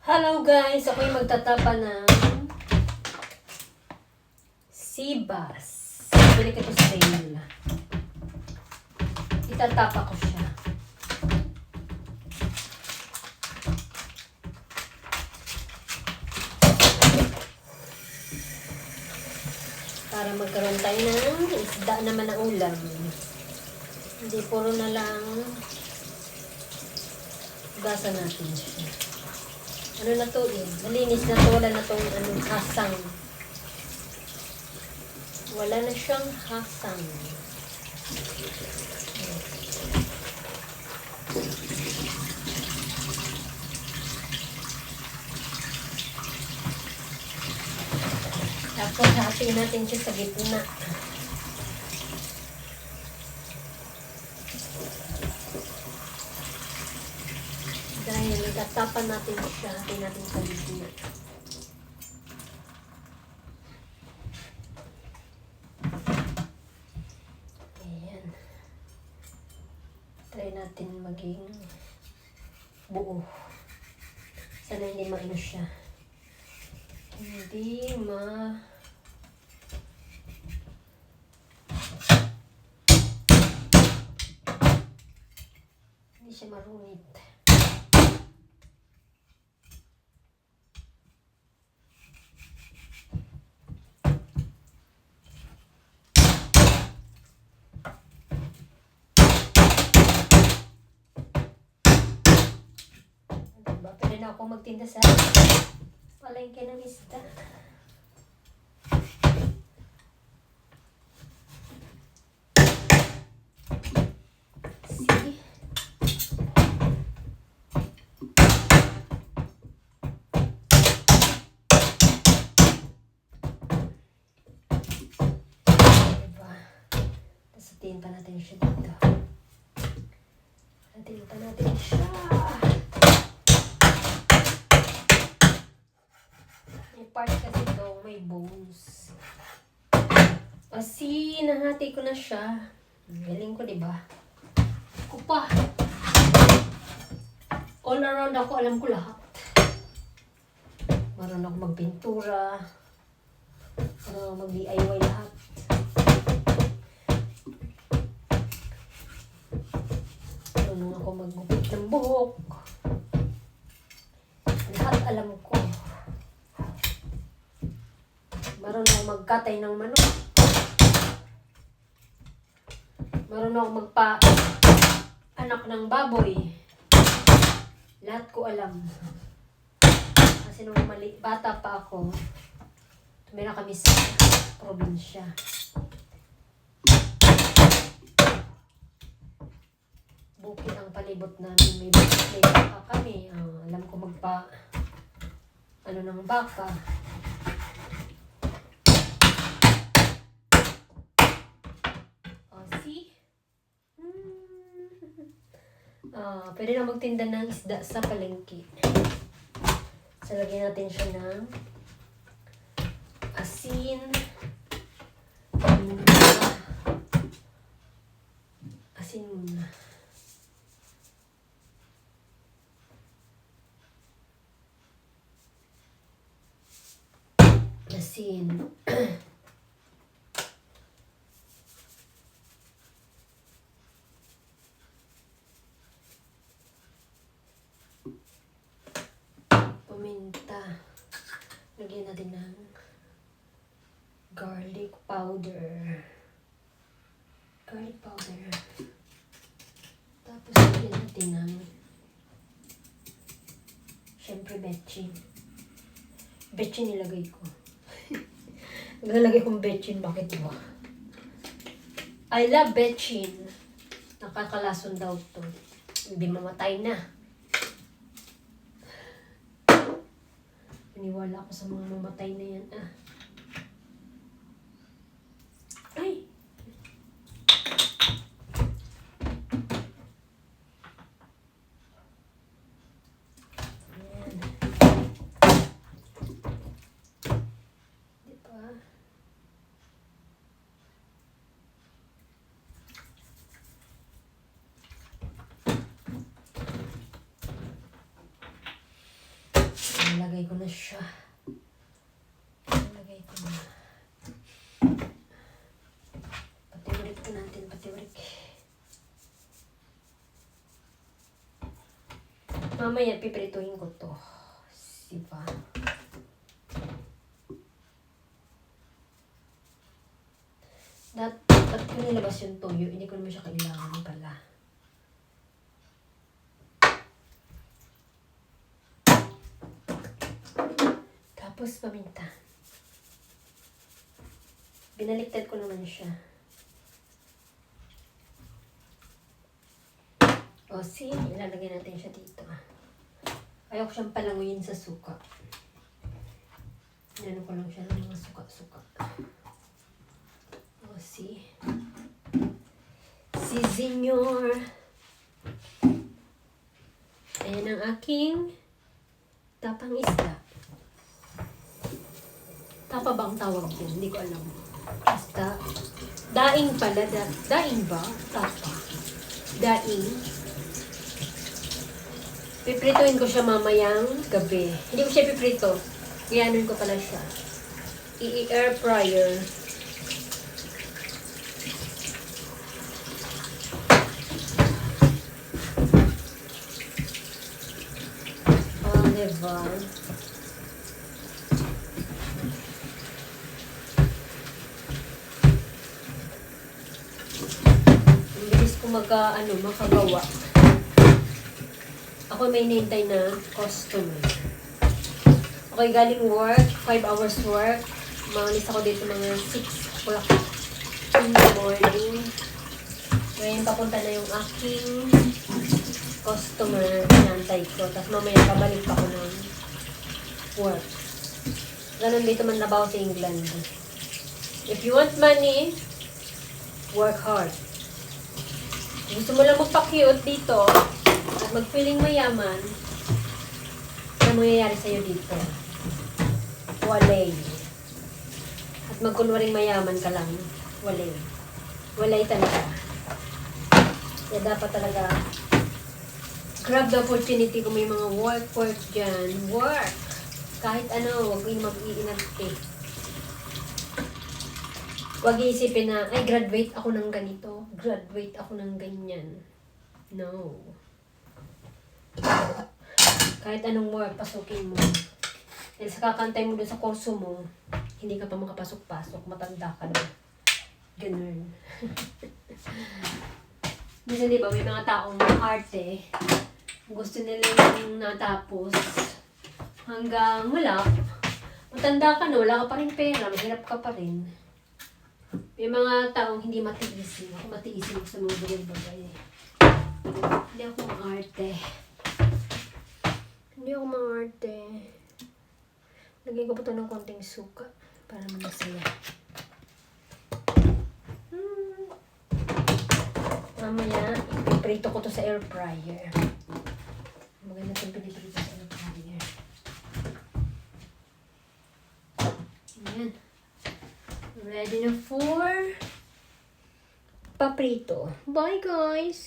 Hello guys! Ako'y magtatapa ng Sibas. Bili ko ito sa sale. Itatapa ko siya. Para magkaroon tayo ng isda naman ang ulam. Hindi puro na lang gasa natin siya. Ano na to eh? Malinis na to. Wala na tong hasang. Wala na siyang hasang. Tapos hatiin natin siya sa gitna. Dahil itatapan natin siya, hatiin natin sa gitna. Ayan. Try natin maging buo. Sana hindi maino siya. Hindi siya marunit. Pwede na ako magtinda sa palengke ng isda. See? Diba? Tapos hatiin pa natin siya dito. Hatiin pa natin siya. May part kasi ito, may bones. Kasi nahati ko na siya. Galing ko, diba? Ako pa. All around ako, alam ko lahat. Marunong ako magpintura. Marunong mag-DIY lahat. Marunong ako maggupit ng buhok. Lahat alam ko. Marunong magkatay ng manok. Marunong magpa-anak ng baboy. Lahat ko alam. Kasi nung bata pa ako, tumira kami sa probinsya. Bukid ang palibot namin. May baka kami. Alam ko ng baka. Pwede na magtinda ng isda sa palengke. So, lagyan natin siya ng asin. Asin muna. Asin. Paminta. Lagyan natin ng garlic powder. Garlic powder. Tapos lagyan natin ng syempre betchin. Betchin nilagay ko. Naglalagay kong betchin. Bakit ba? I love betchin. Nakakalason daw to. Hindi mamatay na. Paniwala ako sa mga mamatay na yan. Ay! Ayan. Diba? Ilalagay ko na siya. Ilalagay ko na. Patiwarik ko natin, patiwarik. Mamaya, piprituhin ko to. Diba? Dapat ko nilabas yung toyo, hindi ko naman siya kailangan pala. Tapos paminta. Binaliktad ko naman siya. O, see? Ilalagay natin siya dito. Ayaw ko siyang palanguyin sa suka. Ano ko lang siya ng mga suka-suka. O, see? Si Senyor. Ayan ang aking tapang isda. Tapa ba ang tawag yun? Hindi ko alam. Basta, daing pala. Daing ba? Tapa. Daing. Piprituin ko siya mamayang gabi. Hindi ko siya piprito. Iyanin ko pala siya. I-air fryer. Diba? Ang bilis ko makagawa. Ako may hinihintay na customer. Okay, galing work, 5 hours work. Maalis ako dito mga 6 o'clock in the morning. Ngayon papunta na yung aking customer, hinantay ko. Tapos mamaya pabalik pa ako ng work. Ganun dito man labaw sa England. If you want money, work hard. Kung gusto mo lang magpa-cute dito at mag-feeling mayaman, ano mangyayari sa'yo dito? Walay. At magkunwaring mayaman ka lang. Walay. Walay talaga. Kaya dapat talaga grab the opportunity kung may mga work dyan. Work! Kahit ano, huwag yung mag-iinarte. Huwag iisipin na, ay, graduate ako ng ganito. Graduate ako ng ganyan. No. Kahit anong work, pasukin mo. Dahil sa kakantay mo doon sa kurso mo, hindi ka pa makapasok-pasok. Matanda ka na. Ganun. Minsan diba, may mga taong arte. Gusto nila yung natapos hanggang wala. Matanda ka na, wala ka pa rin pera, mahirap ka pa rin. May mga taong hindi matiisin. Ako matiisin sa mga bagay-bagay. Hindi ako maarte. Hindi ako maarte. Lagyan ko pa ito ng konting suka para masaya. Mamaya, ipiprito ko to sa air fryer. Maganda itong piniprito sa air fryer. Ayan. Ready na for paprito. Bye guys!